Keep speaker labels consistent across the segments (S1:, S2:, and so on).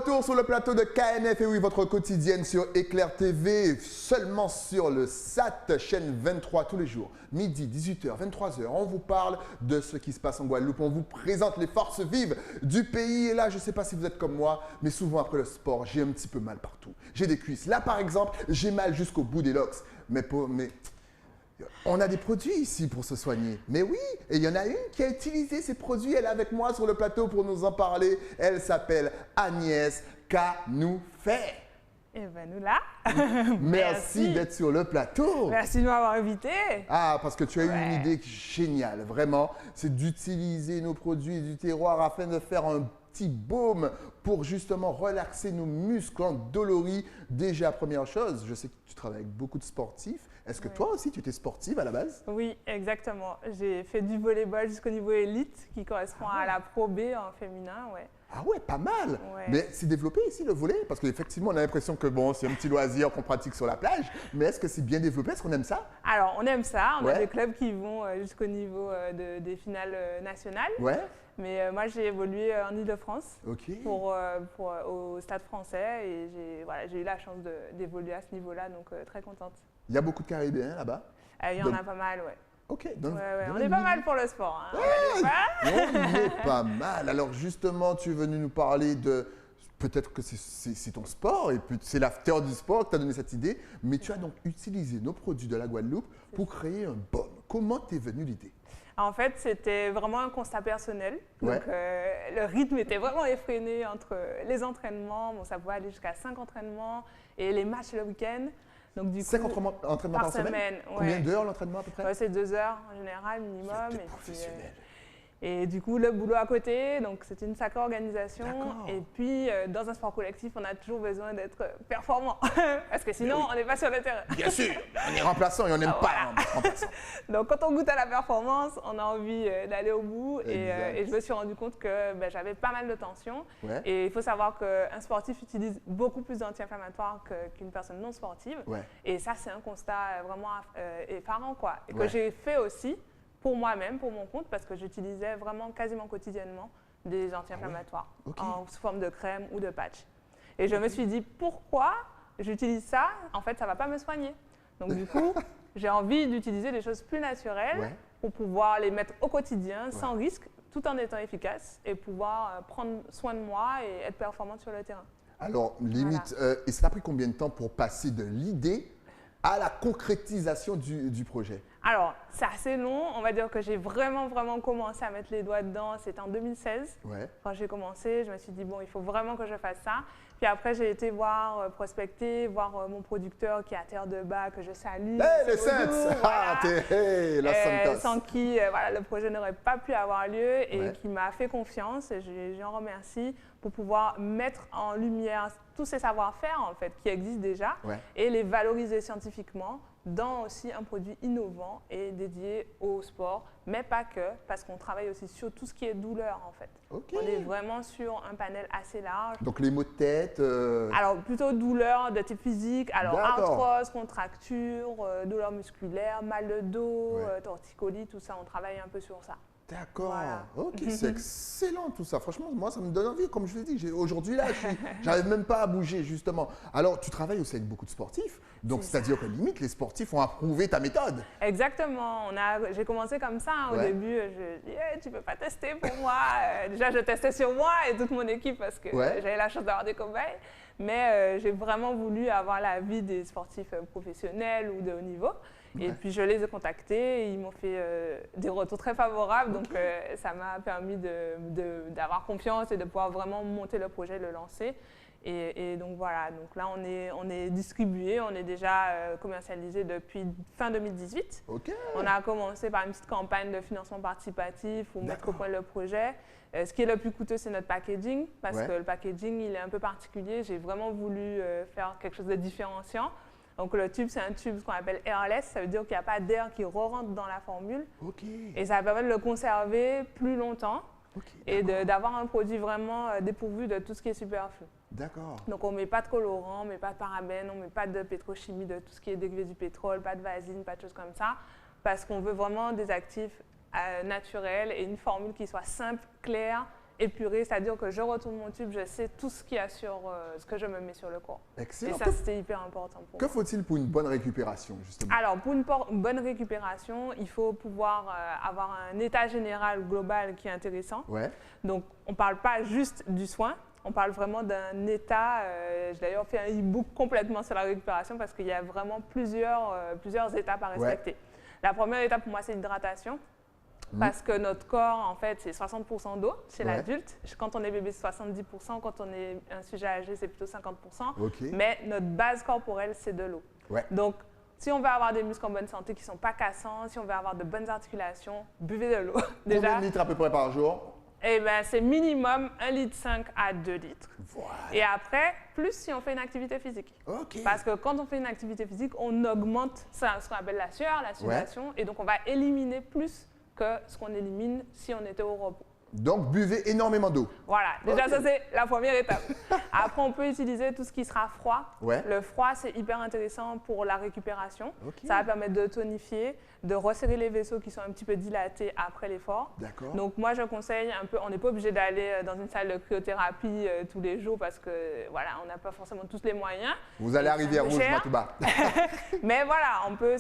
S1: retour sur le plateau de KNF, et oui, votre quotidienne sur Éclair TV, seulement sur le SAT, chaîne 23 tous les jours, midi, 18h, 23h. On vous parle de ce qui se passe en Guadeloupe, on vous présente les forces vives du pays. Et là, je ne sais pas si vous êtes comme moi, mais souvent après le sport, j'ai un petit peu mal partout. J'ai des cuisses. Là, par exemple, j'ai mal jusqu'au bout des locks. Mais on a des produits ici pour se soigner. Mais oui, et il y en a une qui a utilisé ces produits. Elle est avec moi sur le plateau pour nous en parler. Elle s'appelle Agnès Canoufet.
S2: Et ben nous là.
S1: Merci d'être sur le plateau.
S2: Merci de m'avoir invité.
S1: Ah, parce que tu as eu une idée géniale, vraiment. C'est d'utiliser nos produits du terroir afin de faire un petit baume pour justement relaxer nos muscles endoloris. Déjà, première chose, je sais que tu travailles avec beaucoup de sportifs. Est-ce que toi aussi, tu étais sportive à la base?
S2: Oui, exactement. J'ai fait du volleyball jusqu'au niveau élite, qui correspond à la Pro B en féminin, ouais.
S1: Ah ouais, pas mal.
S2: Ouais.
S1: Mais c'est développé ici le volley? Parce qu'effectivement, on a l'impression que bon, c'est un petit loisir qu'on pratique sur la plage. Mais est-ce que c'est bien développé? Est-ce qu'on aime ça?
S2: Alors, on aime ça. On a des clubs qui vont jusqu'au niveau des finales nationales.
S1: Ouais.
S2: Mais moi, j'ai évolué en Île-de-France au Stade français. Et j'ai eu la chance d'évoluer à ce niveau-là, donc très contente.
S1: Il y a beaucoup de Caribéens là-bas?
S2: Il y en a pas mal, ouais.
S1: Ok,
S2: donc on est pas mal pour le sport. Hein.
S1: On est pas mal. Alors justement, tu es venu nous parler de, peut-être que c'est ton sport et c'est l'after du sport qui t'a donné cette idée, mais tu as donc utilisé nos produits de la Guadeloupe pour créer un baume. Comment t'es venue l'idée?
S2: En fait, c'était vraiment un constat personnel. Donc, le rythme était vraiment effréné entre les entraînements. Bon, ça pouvait aller jusqu'à 5 entraînements et les matchs le week-end. Donc, du coup,
S1: 5 entraînements par semaine? Combien d'heures l'entraînement à peu près?
S2: C'est 2 heures en général minimum.
S1: C'était professionnel.
S2: Et du coup, le boulot à côté, donc c'était une sacrée organisation. Et puis, dans un sport collectif, on a toujours besoin d'être performant. Parce que sinon, on n'est pas sur le terrain.
S1: Bien sûr, on est remplaçant et on n'aime pas remplaçant.
S2: Donc, quand on goûte à la performance, on a envie d'aller au bout. Et je me suis rendu compte que j'avais pas mal de tension. Ouais. Et il faut savoir qu'un sportif utilise beaucoup plus d'anti-inflammatoires qu'une personne non sportive. Ouais. Et ça, c'est un constat vraiment effarant, quoi. Et que j'ai fait aussi pour moi-même, pour mon compte, parce que j'utilisais vraiment quasiment quotidiennement des anti-inflammatoires sous forme de crème ou de patch. Et je me suis dit, pourquoi j'utilise ça? En fait, ça ne va pas me soigner. Donc du coup, j'ai envie d'utiliser des choses plus naturelles pour pouvoir les mettre au quotidien sans risque, tout en étant efficace et pouvoir prendre soin de moi et être performante sur le terrain.
S1: Alors, limite, et ça a pris combien de temps pour passer de l'idée à la concrétisation du projet?
S2: Alors, c'est assez long. On va dire que j'ai vraiment commencé à mettre les doigts dedans. C'était en 2016. Quand j'ai commencé, je me suis dit, bon, il faut vraiment que je fasse ça. Puis après, j'ai été prospecter, voir mon producteur qui est à Terre de Bas, que je salue.
S1: Hey, les Saints! La Santos!
S2: Sans qui le projet n'aurait pas pu avoir lieu et qui m'a fait confiance. Et je en remercie pour pouvoir mettre en lumière tous ces savoir-faire en fait, qui existent déjà et les valoriser scientifiquement dans aussi un produit innovant et dédié au sport, mais pas que, parce qu'on travaille aussi sur tout ce qui est douleur en fait. On est vraiment sur un panel assez large.
S1: Donc les maux de tête
S2: Alors plutôt douleur de type physique, alors arthrose, contracture, douleur musculaire, mal de dos, torticolis, tout ça, on travaille un peu sur ça.
S1: D'accord, ok, c'est excellent tout ça. Franchement, moi, ça me donne envie. Comme je l'ai dit, aujourd'hui, là, j'arrive même pas à bouger, justement. Alors, tu travailles aussi avec beaucoup de sportifs. Donc, c'est-à-dire que limite, les sportifs ont approuvé ta méthode.
S2: Exactement. J'ai commencé comme ça. Au début, je dis tu peux pas tester pour moi. Déjà, je testais sur moi et toute mon équipe parce que j'avais la chance d'avoir des cobayes. Mais j'ai vraiment voulu avoir l'avis des sportifs professionnels ou de haut niveau. Et puis, je les ai contactés, et ils m'ont fait des retours très favorables. Donc, ça m'a permis d'avoir confiance et de pouvoir vraiment monter le projet, le lancer. Et donc, voilà. Donc là, on est distribué, on est déjà commercialisé depuis fin 2018. On a commencé par une petite campagne de financement participatif pour mettre au point le projet. Ce qui est le plus coûteux, c'est notre packaging, parce que le packaging, il est un peu particulier. J'ai vraiment voulu faire quelque chose de différenciant. Donc, le tube, c'est un tube qu'on appelle airless. Ça veut dire qu'il n'y a pas d'air qui rentre dans la formule. Et ça permet de le conserver plus longtemps et d'avoir un produit vraiment dépourvu de tout ce qui est superflu.
S1: D'accord.
S2: Donc, on ne met pas de colorant, on ne met pas de parabènes, on ne met pas de pétrochimie, de tout ce qui est dérivé du pétrole, pas de vasine, pas de choses comme ça, parce qu'on veut vraiment des actifs naturels et une formule qui soit simple, claire épuré, c'est-à-dire que je retourne mon tube, je sais tout ce qu'il y a sur ce que je me mets sur le corps.
S1: Excellent.
S2: Et ça, c'était hyper important pour moi.
S1: Que faut-il pour une bonne récupération, justement?
S2: Alors, pour une bonne récupération, il faut pouvoir avoir un état général global qui est intéressant.
S1: Ouais.
S2: Donc, on ne parle pas juste du soin, on parle vraiment d'un état. J'ai d'ailleurs fait un e-book complètement sur la récupération parce qu'il y a vraiment plusieurs étapes à respecter. Ouais. La première étape pour moi, c'est l'hydratation. Parce que notre corps, en fait, c'est 60% d'eau chez l'adulte. Quand on est bébé, c'est 70%. Quand on est un sujet âgé, c'est plutôt 50%.
S1: Okay.
S2: Mais notre base corporelle, c'est de l'eau. Ouais. Donc, si on veut avoir des muscles en bonne santé qui ne sont pas cassants, si on veut avoir de bonnes articulations, buvez de l'eau.
S1: Combien de litres à peu près par jour?
S2: Eh bien, c'est minimum 1,5 litre à 2 litres.
S1: Voilà.
S2: Et après, plus si on fait une activité physique.
S1: Okay.
S2: Parce que quand on fait une activité physique, on augmente ce qu'on appelle la sueur, la sudation, et donc on va éliminer plus que ce qu'on élimine si on était au repos.
S1: Donc, buvez énormément d'eau.
S2: Voilà, déjà ça c'est la première étape. Après, on peut utiliser tout ce qui sera froid.
S1: Ouais.
S2: Le froid, c'est hyper intéressant pour la récupération. Ça va permettre de tonifier, de resserrer les vaisseaux qui sont un petit peu dilatés après l'effort.
S1: D'accord.
S2: Donc moi, je conseille un peu, on n'est pas obligé d'aller dans une salle de cryothérapie tous les jours parce que voilà, on n'a pas forcément tous les moyens.
S1: Vous allez arriver à Rouge Matouba.
S2: Mais voilà, on peut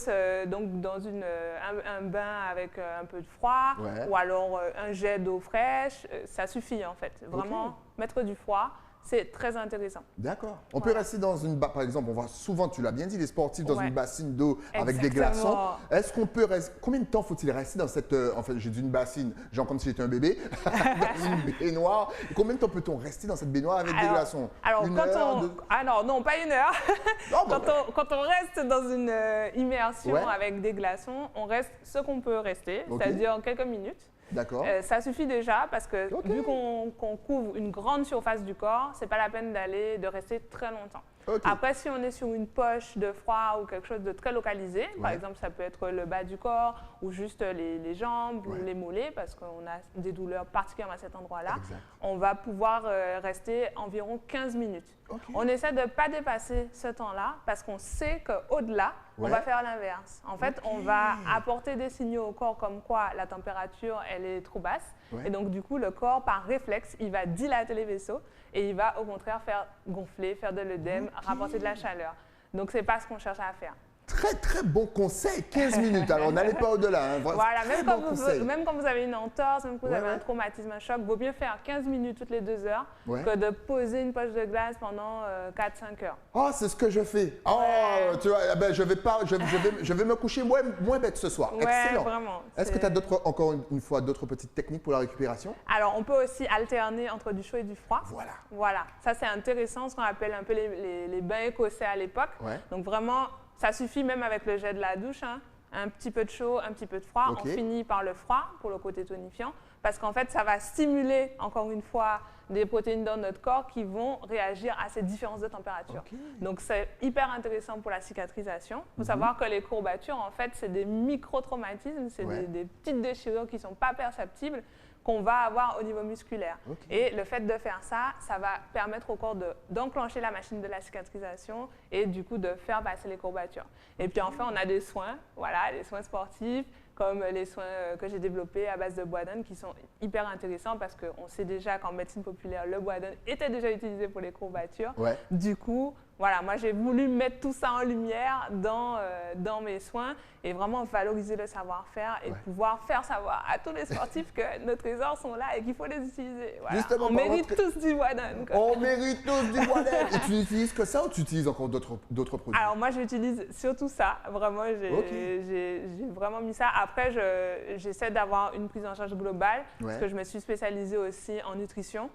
S2: donc dans un bain avec un peu de froid ou alors un jet d'eau fraîche. Ça suffit en fait. Vraiment, mettre du froid, c'est très intéressant.
S1: D'accord. On peut rester dans une par exemple, on voit souvent, tu l'as bien dit, les sportifs dans une bassine d'eau avec des glaçons. Est-ce qu'on peut rester, combien de temps faut-il rester dans cette, en fait, j'ai dit une bassine, genre comme si j'étais un bébé, dans une baignoire. Et combien de temps peut-on rester dans cette baignoire avec des glaçons?
S2: Alors, non, pas une heure. Quand on reste dans une immersion avec des glaçons, on reste ce qu'on peut rester, c'est-à-dire quelques minutes.
S1: D'accord.
S2: Ça suffit déjà parce que vu qu'on couvre une grande surface du corps, c'est pas la peine de rester très longtemps. Après, si on est sur une poche de froid ou quelque chose de très localisé, par exemple, ça peut être le bas du corps ou juste les jambes ou les mollets parce qu'on a des douleurs particulièrement à cet endroit-là, on va pouvoir rester environ 15 minutes. On essaie de ne pas dépasser ce temps-là parce qu'on sait qu'au-delà, on va faire l'inverse. En fait, on va apporter des signaux au corps comme quoi la température, elle est trop basse. Et donc, du coup, le corps, par réflexe, il va dilater les vaisseaux et il va au contraire faire gonfler, faire de l'œdème, rapporter de la chaleur. Donc, ce n'est pas ce qu'on cherche à faire.
S1: Très, très bon conseil. 15 minutes. Alors, n'allez pas au-delà. Hein.
S2: Voilà, même quand vous avez une entorse, même quand vous avez un traumatisme, un choc, il vaut mieux faire 15 minutes toutes les 2 heures que de poser une poche de glace pendant 4-5 heures.
S1: Oh, c'est ce que je fais. Oh, tu vois, ben, je vais me coucher moins bête ce soir. Excellent.
S2: Vraiment.
S1: Est-ce que tu as encore une fois d'autres petites techniques pour la récupération?
S2: Alors, on peut aussi alterner entre du chaud et du froid.
S1: Voilà.
S2: Ça, c'est intéressant, ce qu'on appelle un peu les bains écossais à l'époque. Donc, vraiment, ça suffit même avec le jet de la douche, hein. Un petit peu de chaud, un petit peu de froid. On finit par le froid pour le côté tonifiant parce qu'en fait, ça va stimuler, encore une fois, des protéines dans notre corps qui vont réagir à ces différences de température. Donc, c'est hyper intéressant pour la cicatrisation. Il faut savoir que les courbatures, en fait, c'est des micro-traumatismes, c'est des petites déchirures qui ne sont pas perceptibles qu'on va avoir au niveau musculaire. Et le fait de faire ça, ça va permettre au corps d'enclencher la machine de la cicatrisation et du coup de faire passer les courbatures. Et puis enfin, on a des soins, les soins sportifs, comme les soins que j'ai développés à base de bois d'âne qui sont hyper intéressants parce qu'on sait déjà qu'en médecine populaire, le bois d'âne était déjà utilisé pour les courbatures. Du coup, moi j'ai voulu mettre tout ça en lumière dans mes soins et vraiment valoriser le savoir-faire et pouvoir faire savoir à tous les sportifs que nos trésors sont là et qu'il faut les utiliser. Justement, on mérite tous du bois d'âne.
S1: On mérite tous du bois d'âne. Et tu n'utilises que ça ou tu utilises encore d'autres produits?
S2: Alors moi j'utilise surtout ça. Vraiment, j'ai vraiment mis ça. Après, j'essaie d'avoir une prise en charge globale parce que je me suis spécialisée aussi en nutrition.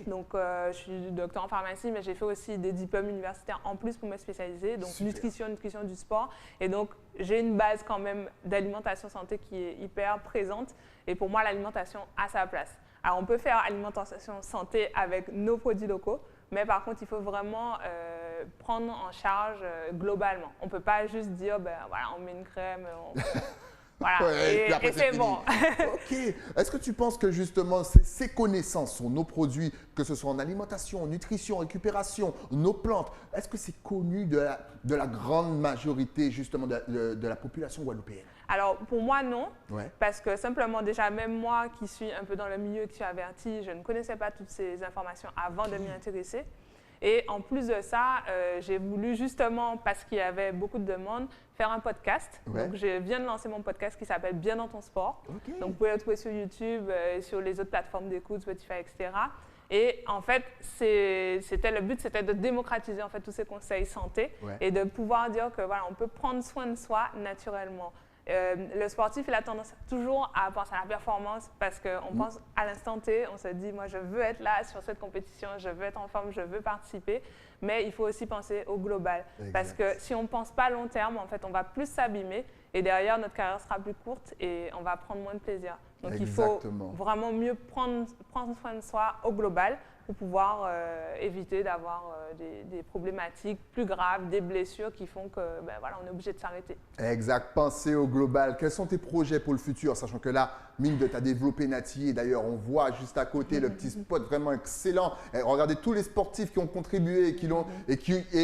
S2: Donc, je suis docteur en pharmacie, mais j'ai fait aussi des diplômes universitaires en plus pour me spécialiser. Donc, nutrition du sport. Et donc, j'ai une base quand même d'alimentation santé qui est hyper présente. Et pour moi, l'alimentation a sa place. Alors, on peut faire alimentation santé avec nos produits locaux, mais par contre, il faut vraiment prendre en charge globalement. On ne peut pas juste dire, on met une crème, et c'est bon.
S1: Est-ce que tu penses que justement ces connaissances sur nos produits, que ce soit en alimentation, en nutrition, en récupération, nos plantes, est-ce que c'est connu de la grande majorité justement de la population guadeloupéenne?
S2: Alors, pour moi, non. Parce que simplement, déjà, même moi qui suis un peu dans le milieu, qui suis avertie, je ne connaissais pas toutes ces informations avant de m'y intéresser. Et en plus de ça, j'ai voulu justement, parce qu'il y avait beaucoup de demandes, faire un podcast. Donc, je viens de lancer mon podcast qui s'appelle Bien dans ton sport. Donc, vous pouvez le trouver sur YouTube, sur les autres plateformes d'écoute, Spotify, etc. Et en fait, le but, c'était de démocratiser en fait, tous ces conseils santé et de pouvoir dire que voilà, on peut prendre soin de soi naturellement. Le sportif, il a tendance toujours à penser à la performance parce qu'on pense à l'instant T, on se dit, moi, je veux être là sur cette compétition, je veux être en forme, je veux participer. Mais il faut aussi penser au global. Parce que si on ne pense pas à long terme, en fait, on va plus s'abîmer et derrière, notre carrière sera plus courte et on va prendre moins de plaisir. Donc, il faut vraiment mieux prendre soin de soi au global pour pouvoir éviter d'avoir des problématiques plus graves, des blessures qui font que voilà, on est obligé de s'arrêter.
S1: Exact. Pensez au global. Quels sont tes projets pour le futur, sachant que là, Minde, tu as développé Nati et d'ailleurs, on voit juste à côté le petit spot vraiment excellent. Et regardez tous les sportifs qui ont contribué et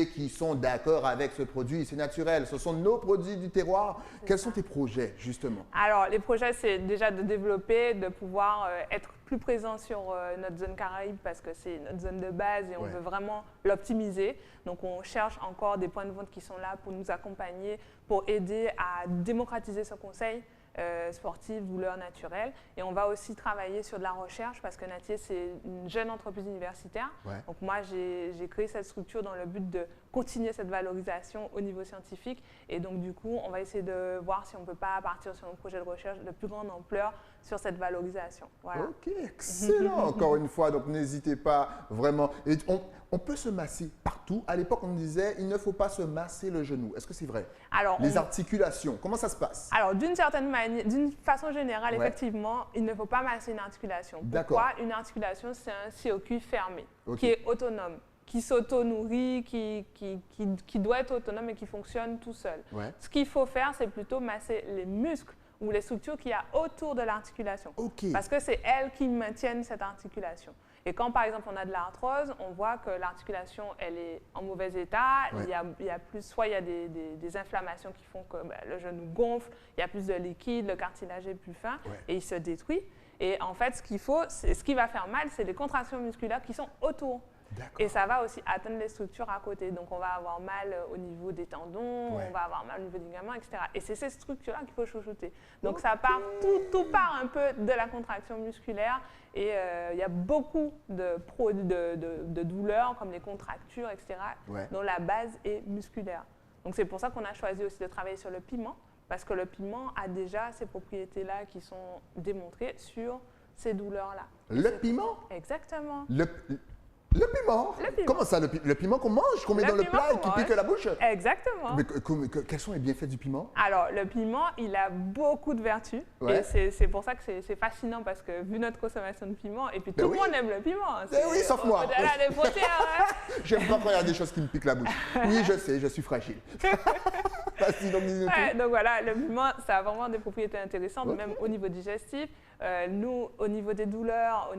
S1: qui sont d'accord avec ce produit. C'est naturel. Ce sont nos produits du terroir. Quels sont tes projets, justement?
S2: Alors, les projets, c'est déjà de développer, de pouvoir être plus présent sur notre zone Caraïbe parce que c'est notre zone de base et on veut vraiment l'optimiser. Donc, on cherche encore des points de vente qui sont là pour nous accompagner, pour aider à démocratiser ce conseil sportif, douleur naturelle. Et on va aussi travailler sur de la recherche parce que Natier, c'est une jeune entreprise universitaire. Donc, moi, j'ai créé cette structure dans le but de continuer cette valorisation au niveau scientifique. Et donc, du coup, on va essayer de voir si on ne peut pas partir sur un projet de recherche de plus grande ampleur sur cette valorisation. Voilà.
S1: Ok, excellent. Encore une fois, donc n'hésitez pas vraiment. Et on peut se masser partout. À l'époque, on disait il ne faut pas se masser le genou. Est-ce que c'est vrai? Alors, les articulations, comment ça se passe?
S2: Alors, d'une certaine manière, d'une façon générale, effectivement, il ne faut pas masser une articulation. Pourquoi? Une articulation, c'est un circuit fermé qui est autonome, qui s'auto-nourrit, qui doit être autonome et qui fonctionne tout seul. Ce qu'il faut faire, c'est plutôt masser les muscles ou les structures qu'il y a autour de l'articulation. Parce que c'est elles qui maintiennent cette articulation. Et quand, par exemple, on a de l'arthrose, on voit que l'articulation, elle est en mauvais état. Il y a plus, soit il y a des inflammations qui font que le genou gonfle, il y a plus de liquide, le cartilage est plus fin et il se détruit. Et en fait, ce qui va faire mal, c'est les contractions musculaires qui sont autour. Et ça va aussi atteindre les structures à côté. Donc, on va avoir mal au niveau des tendons, on va avoir mal au niveau des ligaments, etc. Et c'est ces structures-là qu'il faut chouchouter. Donc, ça part, tout part un peu de la contraction musculaire. Et il y a beaucoup de douleurs, comme les contractures, etc., dont la base est musculaire. Donc, c'est pour ça qu'on a choisi aussi de travailler sur le piment, parce que le piment a déjà ces propriétés-là qui sont démontrées sur ces douleurs-là.
S1: Le piment?
S2: Exactement.
S1: Le piment? Comment ça, le piment qu'on mange, qu'on met dans le plat et qui pique la bouche?
S2: Exactement.
S1: Mais quels sont les bienfaits du piment?
S2: Alors, le piment, il a beaucoup de vertus. Et c'est pour ça que c'est fascinant parce que vu notre consommation de piment, et puis tout le monde aime le piment.
S1: Oui, sauf moi.
S2: Des frontières.
S1: J'aime pas quand il y a des choses qui me piquent la bouche. Oui, je sais, je suis fragile.
S2: Donc voilà, le piment, ça a vraiment des propriétés intéressantes, même au niveau digestif. Nous, au niveau des douleurs,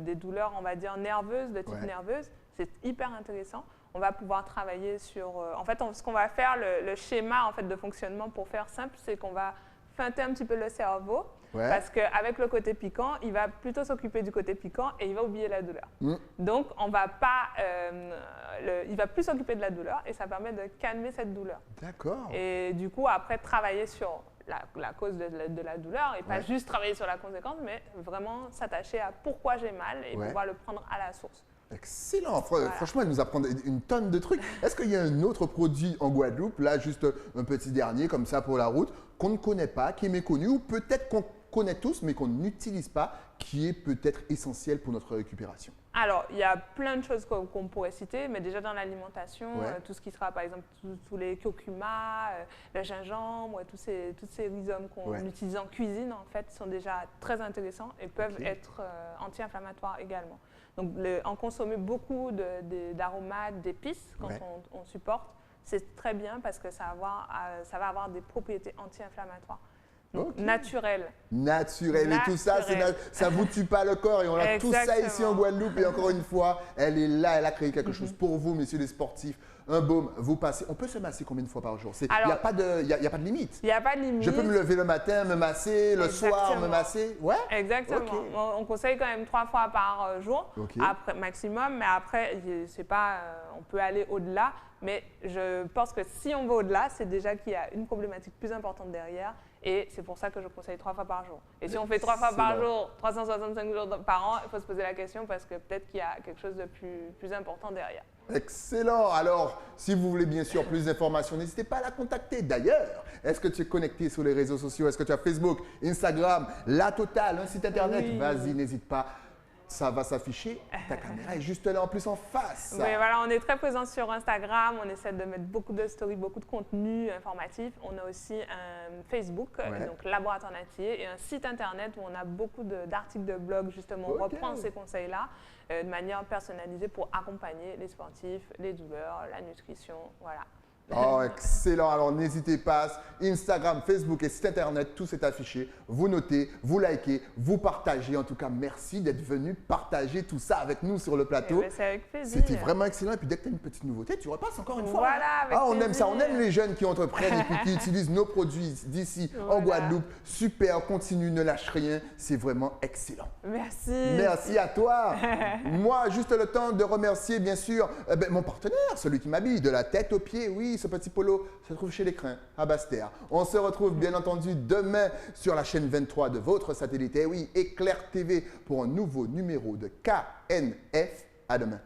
S2: des douleurs, on va dire, nerveuses, de type nerveuse, c'est hyper intéressant. On va pouvoir travailler sur… en fait, ce qu'on va faire, le schéma en fait, de fonctionnement, pour faire simple, c'est qu'on va feinter un petit peu le cerveau. Parce qu'avec le côté piquant, il va plutôt s'occuper du côté piquant et il va oublier la douleur. Donc, on va pas, il va plus s'occuper de la douleur et ça permet de calmer cette douleur.
S1: D'accord.
S2: Et du coup, après, travailler sur la cause de la douleur et pas juste travailler sur la conséquence, mais vraiment s'attacher à pourquoi j'ai mal et pouvoir le prendre à la source.
S1: Excellent. Franchement, elle nous apprend une tonne de trucs. Est-ce qu'il y a un autre produit en Guadeloupe, là, juste un petit dernier comme ça pour la route, qu'on ne connaît pas, qui est méconnu, ou peut-être qu'on connaît tous, mais qu'on n'utilise pas, qui est peut-être essentiel pour notre récupération? Alors,
S2: il y a plein de choses qu'on pourrait citer, mais déjà dans l'alimentation, tout ce qui sera, par exemple, tous les curcuma, le gingembre, tous ces rhizomes qu'on utilise en cuisine, en fait, sont déjà très intéressants et peuvent être anti-inflammatoires également. Donc, en consommer beaucoup d'aromates, d'épices, quand on supporte, c'est très bien parce que ça va avoir des propriétés anti-inflammatoires. Donc, naturel.
S1: Naturel. Et tout ça, ça ne vous tue pas le corps. Et on a tout ça ici en Guadeloupe. Et encore une fois, elle est là, elle a créé quelque chose pour vous, messieurs les sportifs. Un baume, vous passez. On peut se masser combien de fois par jour? Il n'y a pas de limite.
S2: Il n'y a pas de limite.
S1: Je peux me lever le matin, me masser, le soir, me masser. Ouais?
S2: Exactement. Okay. On conseille quand même 3 fois par jour, après, maximum. Mais après, c'est pas, on peut aller au-delà. Mais je pense que si on va au-delà, c'est déjà qu'il y a une problématique plus importante derrière. Et c'est pour ça que je conseille 3 fois par jour. Et si on fait 3 fois par jour, 365 jours par an, il faut se poser la question parce que peut-être qu'il y a quelque chose de plus important derrière.
S1: Excellent. Alors, si vous voulez bien sûr plus d'informations, n'hésitez pas à la contacter. D'ailleurs, est-ce que tu es connecté sur les réseaux sociaux? Est-ce que tu as Facebook, Instagram, la totale, un site internet? Vas-y, n'hésite pas. Ça va s'afficher. Ta caméra est juste là en plus en face.
S2: Oui, voilà, on est très présent sur Instagram. On essaie de mettre beaucoup de stories, beaucoup de contenu informatif. On a aussi un Facebook, donc Laboratoire Natier, et un site internet où on a beaucoup d'articles de blog. Justement, on reprend ces conseils-là de manière personnalisée pour accompagner les sportifs, les douleurs, la nutrition, voilà.
S1: Oh, excellent. Alors, n'hésitez pas. Instagram, Facebook et site internet, tout s'est affiché. Vous notez, vous likez, vous partagez. En tout cas, merci d'être venu partager tout ça avec nous sur le plateau.
S2: C'est avec plaisir.
S1: C'était vraiment excellent. Et puis, dès que tu as une petite nouveauté, tu repasses encore une fois.
S2: Voilà, avec
S1: on
S2: plaisir.
S1: aime ça. On aime les jeunes qui entreprennent et puis qui utilisent nos produits d'ici en Guadeloupe. Super, continue, ne lâche rien. C'est vraiment excellent.
S2: Merci.
S1: Merci à toi. Moi, juste le temps de remercier, bien sûr, mon partenaire, celui qui m'habille de la tête aux pieds. Oui, ce petit polo se trouve chez les Crins, à Basse-Terre. On se retrouve bien entendu demain sur la chaîne 23 de votre satellite. Et oui, Éclair TV pour un nouveau numéro de KNF. À demain.